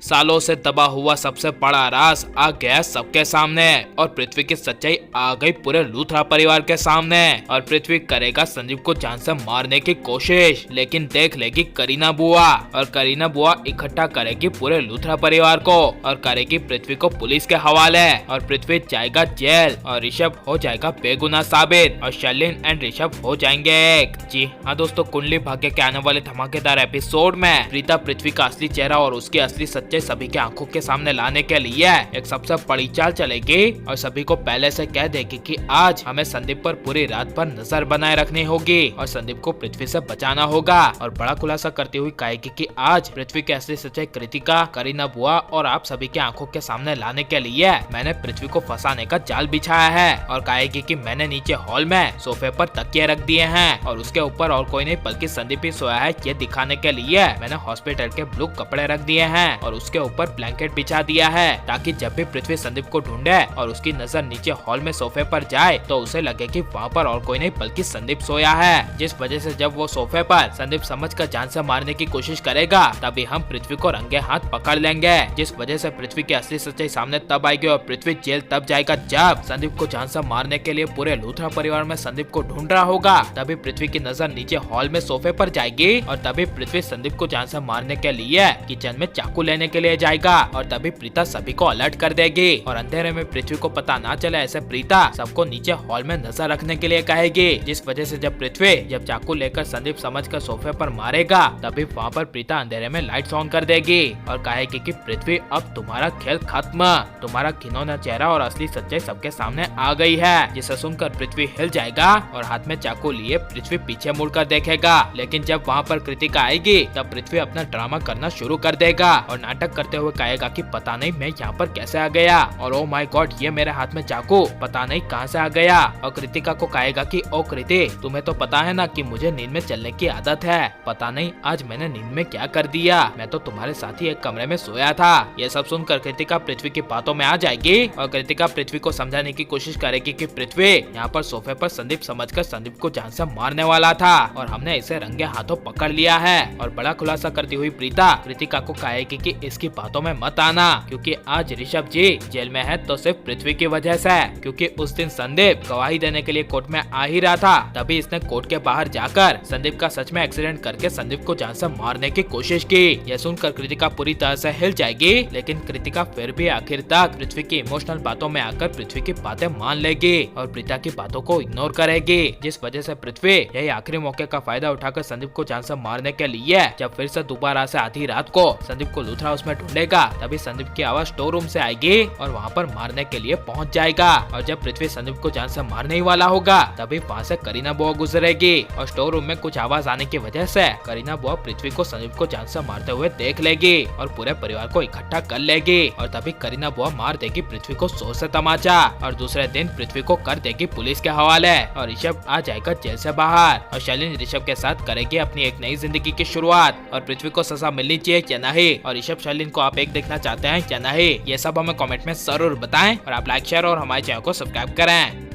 सालों से दबा हुआ सबसे बड़ा राज आ गया सबके सामने और पृथ्वी की सच्चाई आ गई पूरे लूथरा परिवार के सामने। और पृथ्वी करेगा संदीप को जान से मारने की कोशिश, लेकिन देख लेगी करीना बुआ और करीना बुआ इकट्ठा करेगी पूरे लूथरा परिवार को और करेगी पृथ्वी को पुलिस के हवाले और पृथ्वी जाएगा जेल और ऋषभ हो जाएगा बेगुनाह साबित और शर्लिन एंड ऋषभ हो जाएंगे एक। जी हाँ दोस्तों, कुंडली भाग्य के आने वाले धमाकेदार एपिसोड में प्रीता पृथ्वी का असली चेहरा और उसकी असली सच्चाई सभी के आंखों के सामने लाने के लिए एक सबसे बड़ी चाल चलेगी और सभी को पहले से कह देगी कि आज हमें संदीप पर पूरी रात पर नजर बनाए रखनी होगी और संदीप को पृथ्वी से बचाना होगा। और बड़ा खुलासा करती हुई कहेगी कि आज पृथ्वी की असली सच्चाई कृतिका, करीना बुआ और आप सभी के आंखों के सामने लाने के लिए मैंने पृथ्वी को फंसाने का जाल बिछाया है। और कहेगी कि मैंने नीचे हॉल में सोफे पर तकिए रख दिए हैं और उसके ऊपर और कोई नहीं बल्कि संदीप ही सोया है, ये दिखाने के लिए मैंने हॉस्पिटल के ब्लू कपड़े रख दिए हैं और उसके ऊपर ब्लैंकेट बिछा दिया है ताकि जब भी पृथ्वी संदीप को ढूंढे और उसकी नजर नीचे हॉल में सोफे पर जाए तो उसे लगे कि वहाँ पर और कोई नहीं बल्कि संदीप सोया है। जिस वजह से जब वो सोफे पर संदीप समझकर जान से मारने की कोशिश करेगा तभी हम पृथ्वी को रंगे हाथ पकड़ लेंगे। जिस वजह से पृथ्वी की असली सच्चाई सामने तब आएगी और पृथ्वी जेल तब जाएगा जब संदीप को जान से मारने के लिए पूरे लूथरा परिवार में संदीप को ढूंढ रहा होगा। तभी पृथ्वी की नजर नीचे हॉल में सोफे पर जाएगी और तभी पृथ्वी संदीप को जान से मारने के लिए किचन में चाकू लेने के लिए जाएगा और तभी प्रीता सभी को अलर्ट कर देगी और अंधेरे में पृथ्वी को पता ना चले ऐसे प्रीता सबको नीचे हॉल में नजर रखने के लिए कहेगी। जिस वजह से जब पृथ्वी जब चाकू लेकर संदीप समझकर सोफे पर मारेगा तभी वहाँ पर प्रीता अंधेरे में लाइट्स ऑन कर देगी और कहेगी कि पृथ्वी अब तुम्हारा खेल खत्म, तुम्हारा घिनौना चेहरा और असली सच्चाई सबके सामने आ गई है। जिसे सुनकर पृथ्वी हिल जाएगा और हाथ में चाकू लिए पृथ्वी पीछे मुड़कर देखेगा। लेकिन जब वहाँ पर कृतिका आएगी तब पृथ्वी अपना ड्रामा करना शुरू कर देगा और नाटक करते हुए कहेगा कि पता नहीं मैं यहाँ पर कैसे आ गया और ओ माय गॉड ये मेरे हाथ में चाकू पता नहीं कहाँ से आ गया। और कृतिका को कहेगा कि ओ कृति, तुम्हें तो पता है ना कि मुझे नींद में चलने की आदत है, पता नहीं आज मैंने नींद में क्या कर दिया, मैं तो तुम्हारे साथ ही एक कमरे में सोया था। ये सब सुनकर कृतिका पृथ्वी की बातों में आ जाएगी और कृतिका पृथ्वी को समझाने की कोशिश करेगी कि पृथ्वी यहाँ पर सोफे पर संदीप समझकर संदीप को जान से मारने वाला था और हमने इसे रंगे हाथों पकड़ लिया है। और बड़ा खुलासा करती हुई प्रीता कृतिका को कहेगी कि इसकी बातों में मत आना क्योंकि आज ऋषभ जी जेल में है तो सिर्फ पृथ्वी की वजह से, क्योंकि उस दिन संदीप गवाही देने के लिए कोर्ट में आ ही रहा था तभी इसने कोर्ट के बाहर जाकर संदीप का सच में एक्सीडेंट करके संदीप को जान से मारने की कोशिश की। यह सुनकर कृतिका पूरी तरह से हिल जाएगी, लेकिन कृतिका फिर भी आखिर तक पृथ्वी की इमोशनल बातों में आकर पृथ्वी की बातें मान लेगी और प्रीता की बातों को इग्नोर करेगी। जिस वजह से पृथ्वी यही आखिरी मौके का फायदा उठाकर संदीप को जान से मारने के लिए जब फिर से दोबारा से आधी रात को संदीप को लूथरा हाउस में ढूंढेगा तभी संदीप की आवाज स्टोर रूम से आएगी और वहाँ पर मारने के लिए पहुँच जाएगा। और जब पृथ्वी संदीप को जान से मारने ही वाला होगा तभी वहाँ से करीना बुआ गुजरेगी और स्टोर रूम में कुछ आवाज आने की वजह से करीना बुआ पृथ्वी को संदीप को जान से मारते हुए देख लेगी और पूरे परिवार को इकट्ठा कर लेगी। और तभी करीना बुआ मार देगी पृथ्वी को 100 से तमाचा और दूसरे दिन पृथ्वी को कर देगी पुलिस के हवाले और ऋषभ आ जाएगा जेल से बाहर और शैलिन ऋषभ के साथ करेगी अपनी एक नई जिंदगी की शुरुआत। और पृथ्वी को सजा मिलनी चाहिए या नहीं और ऋषभ शैलिन को आप एक देखना चाहते हैं या नहीं, ये सब हमें कमेंट में जरूर बताएं और आप लाइक शेयर और हमारे चैनल को सब्सक्राइब करें।